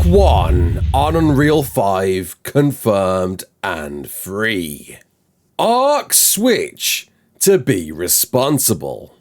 1 on Unreal 5 confirmed and free. ARK Switch to be responsible.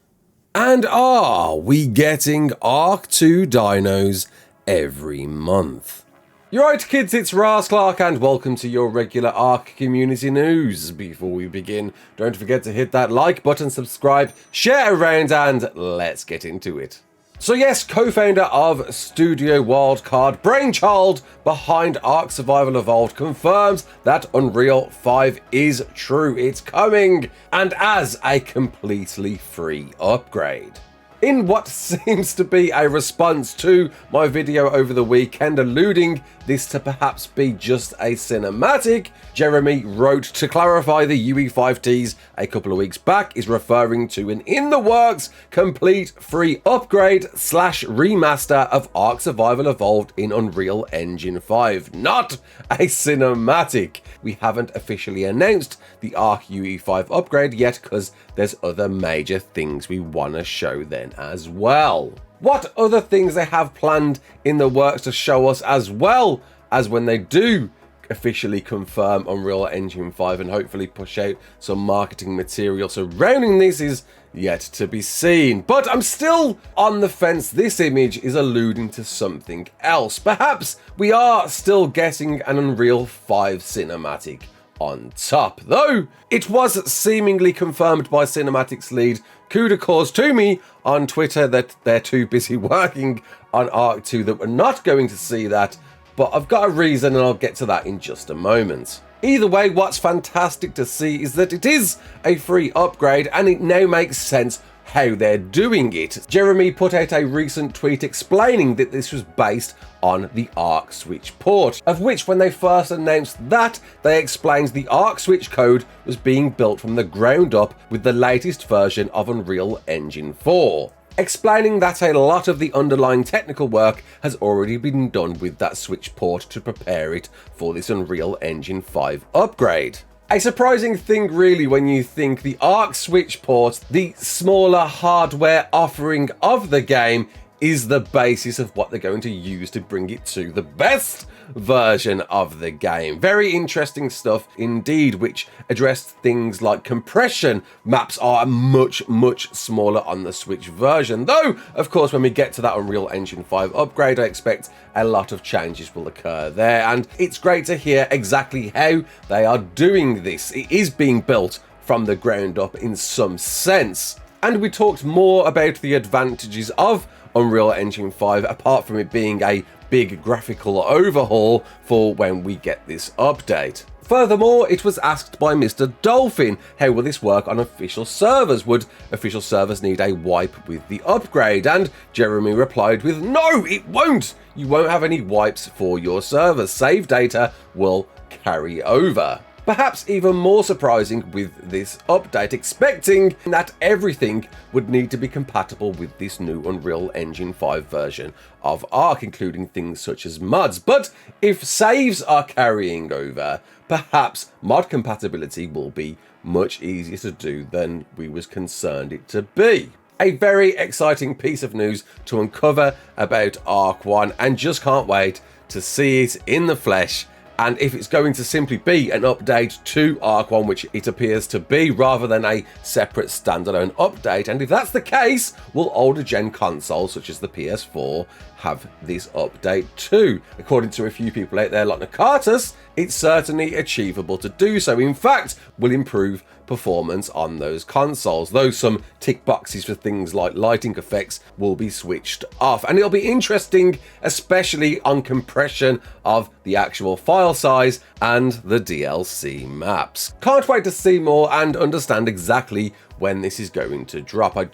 And are we getting ARK 2 dinos every month? You're right, kids, it's Raasclark and welcome to your regular ARK community news. Before we begin, don't forget to hit that like button, subscribe, share around, and let's get into it. So yes, co-founder of Studio Wildcard, brainchild behind ARK Survival Evolved, confirms that Unreal 5 is true, it's coming, and as a completely free upgrade. In what seems to be a response to my video over the weekend alluding this to perhaps be just a cinematic, Jeremy wrote, to clarify, the UE5 tease a couple of weeks back is referring to an in-the-works complete free upgrade / remaster of ARK Survival Evolved in Unreal Engine 5, not a cinematic. We haven't officially announced the ARK UE5 upgrade yet because there's other major things we want to show then as well. What other things they have planned in the works to show us, as well as when they do officially confirm Unreal Engine 5 and hopefully push out some marketing material surrounding this, is yet to be seen. But I'm still on the fence. This image is alluding to something else. Perhaps we are still getting an Unreal 5 cinematic on top, though it was seemingly confirmed by Cinematics lead Kudakors to me on Twitter that they're too busy working on ARK 2 that we're not going to see that, but I've got a reason and I'll get to that in just a moment. Either way, what's fantastic to see is that it is a free upgrade and it now makes sense how they're doing it. Jeremy put out a recent tweet explaining that this was based on the ARK Switch port, of which when they first announced that, they explained the ARK Switch code was being built from the ground up with the latest version of Unreal Engine 4. Explaining that a lot of the underlying technical work has already been done with that Switch port to prepare it for this Unreal Engine 5 upgrade. A surprising thing really when you think the ARK Switch port, the smaller hardware offering of the game, is the basis of what they're going to use to bring it to the best version of the game. Very interesting stuff indeed, which addressed things like compression. Maps are much smaller on the Switch version, though of course when we get to that Unreal Engine 5 upgrade I expect a lot of changes will occur there, and it's great to hear exactly how they are doing this. It is being built from the ground up in some sense, and we talked more about the advantages of Unreal Engine 5 apart from it being a big graphical overhaul for when we get this update. Furthermore, it was asked by Mr. Dolphin, how will this work on official servers? Would official servers need a wipe with the upgrade? And Jeremy replied with, no, it won't! You won't have any wipes for your servers. Save data will carry over. Perhaps even more surprising with this update, expecting that everything would need to be compatible with this new Unreal Engine 5 version of ARK, including things such as mods. But if saves are carrying over, perhaps mod compatibility will be much easier to do than we was concerned it to be. A very exciting piece of news to uncover about ARK 1, and just can't wait to see it in the flesh. And if it's going to simply be an update to ARK 1, which it appears to be, rather than a separate standalone update, and if that's the case, will older gen consoles such as the PS4 have this update too? According to a few people out there like Nakatus, it's certainly achievable to do so. In fact, will improve performance on those consoles, though some tick boxes for things like lighting effects will be switched off. And it'll be interesting, especially on compression of the actual file size and the DLC maps. Can't wait to see more and understand exactly when this is going to drop. I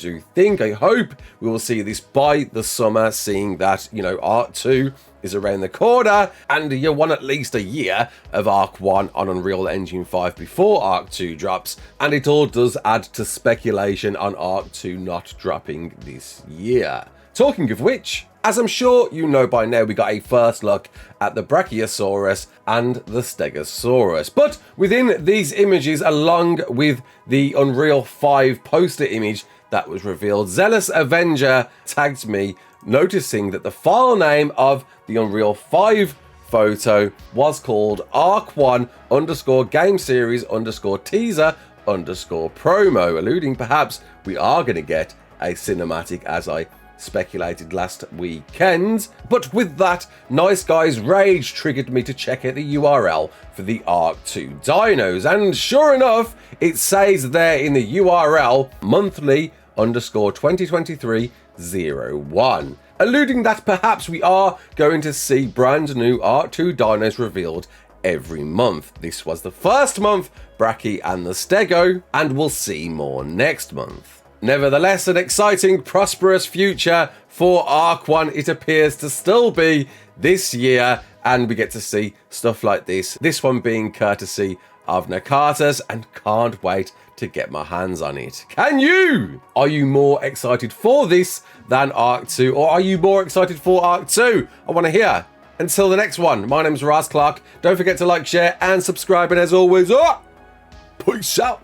hope we will see this by the summer, seeing that, you know, ARK 2 is around the corner and you want at least a year of ARK 1 on Unreal Engine 5 before ARK 2 drops, and it all does add to speculation on ARK 2 not dropping this year. Talking of which, as I'm sure you know by now, we got a first look at the Brachiosaurus and the Stegosaurus. But within these images, along with the Unreal 5 poster image that was revealed, Zealous Avenger tagged me noticing that the file name of the Unreal 5 photo was called ARK1-game-series_teaser_promo, alluding perhaps we are going to get a cinematic, as I speculated last weekend. But with that, Nice Guy's Rage triggered me to check out the URL for the ARK 2 dinos, and sure enough, it says there in the URL monthly_2023-01, alluding that perhaps we are going to see brand new ARK 2 dinos revealed every month. This was the first month, Bracky and the Stego, and we'll see more next month. Nevertheless, an exciting, prosperous future for ARK 1 it appears to still be this year, and we get to see stuff like this one being courtesy of Nakata's, and can't wait to get my hands on it. Can you? Are you more excited for this than ARK 2, or are you more excited for ARK 2? I want to hear. Until the next one, my name's Raasclark. Don't forget to like, share, and subscribe, and as always, peace out.